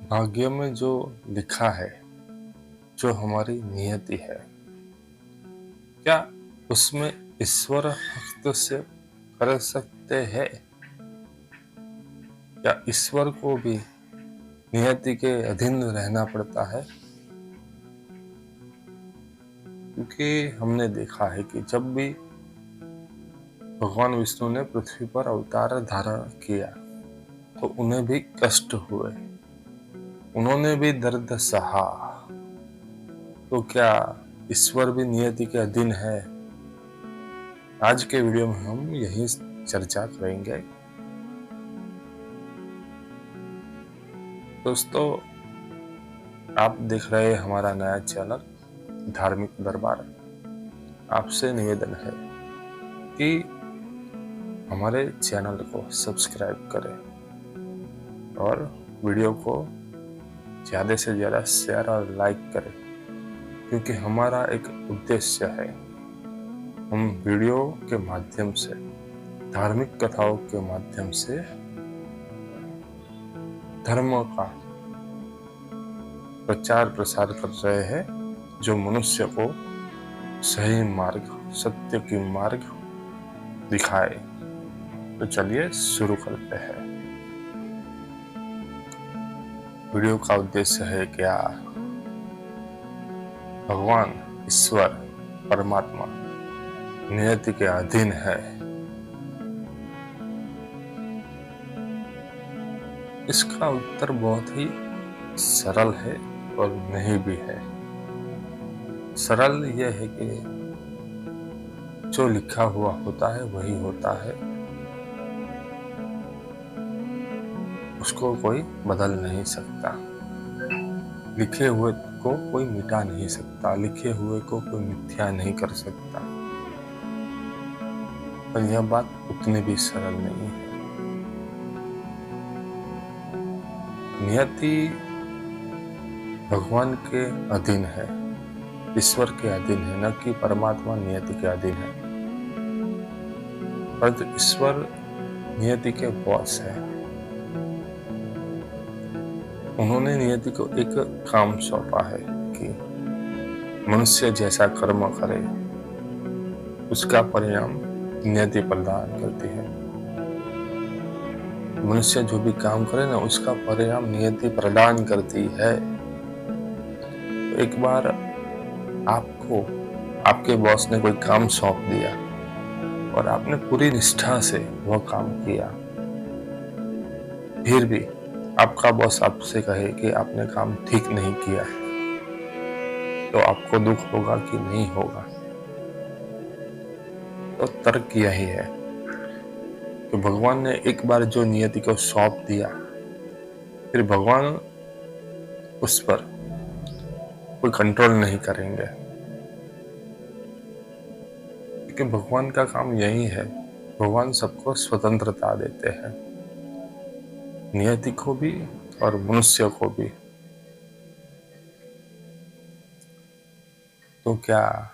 भाग्य में जो लिखा है, जो हमारी नियति है, क्या उसमें ईश्वर हस्तक्षेप कर सकते हैं? क्या ईश्वर को भी नियति के अधीन रहना पड़ता है? क्योंकि हमने देखा है कि जब भी भगवान विष्णु ने पृथ्वी पर अवतार धारण किया तो उन्हें भी कष्ट हुए, उन्होंने भी दर्द सहा। तो क्या ईश्वर भी नियति के अधीन है? आज के वीडियो में हम यही चर्चा करेंगे। दोस्तों, आप देख रहे हैं हमारा नया चैनल धार्मिक दरबार। आपसे निवेदन है कि हमारे चैनल को सब्सक्राइब करें और वीडियो को ज़्यादा से ज़्यादा शेयर और लाइक करें, क्योंकि हमारा एक उद्देश्य है, हम वीडियो के माध्यम से, धार्मिक कथाओं के माध्यम से धर्म का प्रचार प्रसार कर रहे हैं, जो मनुष्य को सही मार्ग, सत्य की मार्ग दिखाए। तो चलिए शुरू करते हैं। वीडियो का उद्देश्य है क्या भगवान, ईश्वर, परमात्मा नियति के अधीन है? इसका उत्तर बहुत ही सरल है और नहीं भी है। सरल यह है कि जो लिखा हुआ होता है वही होता है, उसको कोई बदल नहीं सकता। लिखे हुए को कोई मिटा नहीं सकता, लिखे हुए को कोई मिथ्या नहीं कर सकता। पर यह बात उतनी भी सरल नहीं है। नियति भगवान के अधीन है, ईश्वर के अधीन है, न कि परमात्मा नियति के अधीन है। परंतु ईश्वर नियति के बॉस है। उन्होंने नियति को एक काम सौंपा है कि मनुष्य जैसा कर्म करे उसका परिणाम नियति प्रदान करती है। मनुष्य जो भी काम करे ना, उसका परिणाम नियति प्रदान करती है। तो एक बार आपको आपके बॉस ने कोई काम सौंप दिया और आपने पूरी निष्ठा से वह काम किया, फिर भी आपका बॉस आपसे कहे कि आपने काम ठीक नहीं किया, तो आपको दुख होगा कि नहीं होगा? तो तर्क यही है कि भगवान ने एक बार जो नियति को सौंप दिया, फिर भगवान उस पर कोई कंट्रोल नहीं करेंगे, क्योंकि भगवान का काम यही है। भगवान सबको स्वतंत्रता देते हैं, नियति को भी और मनुष्य को भी। तो क्या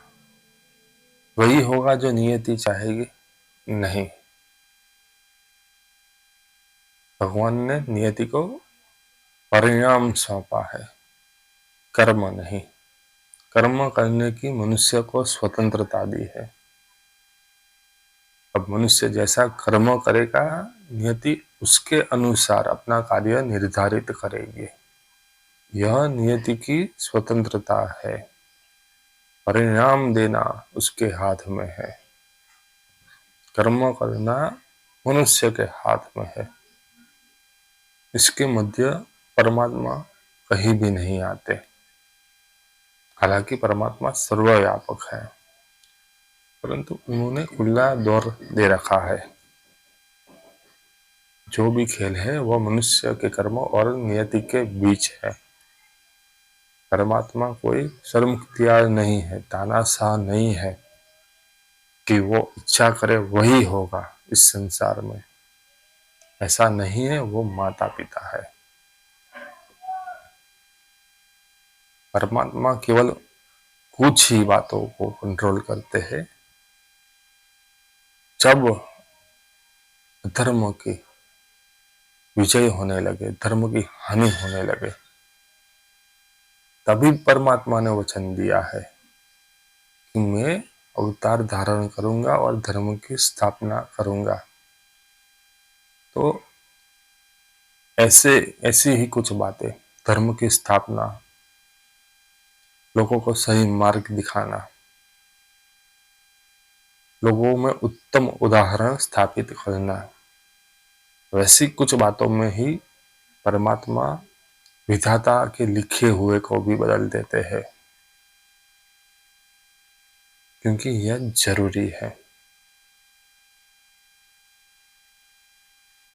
वही होगा जो नियति चाहेगी? नहीं। भगवान ने नियति को परिणाम सौंपा है, कर्म नहीं। कर्म करने की मनुष्य को स्वतंत्रता दी है। अब मनुष्य जैसा कर्म करेगा, नियति उसके अनुसार अपना कार्य निर्धारित करेगी। यह नियति की स्वतंत्रता है। परिणाम देना उसके हाथ में है, कर्म करना मनुष्य के हाथ में है। इसके मध्य परमात्मा कहीं भी नहीं आते। हालांकि परमात्मा सर्वव्यापक है, परंतु उन्होंने खुला दौर दे रखा है। जो भी खेल है वह मनुष्य के कर्म और नियति के बीच है। परमात्मा कोई सरमुख्तियार नहीं है, तानाशाह नहीं है कि वो इच्छा करे वही होगा इस संसार में। ऐसा नहीं है, वो माता पिता है। परमात्मा केवल कुछ ही बातों को कंट्रोल करते हैं। जब धर्म की विजय होने लगे, धर्म की हानि होने लगे, तभी परमात्मा ने वचन दिया है कि मैं अवतार धारण करूंगा और धर्म की स्थापना करूंगा। तो ऐसी ही कुछ बातें, धर्म की स्थापना, लोगों को सही मार्ग दिखाना, लोगों में उत्तम उदाहरण स्थापित करना, वैसी कुछ बातों में ही परमात्मा विधाता के लिखे हुए को भी बदल देते हैं, क्योंकि यह जरूरी है।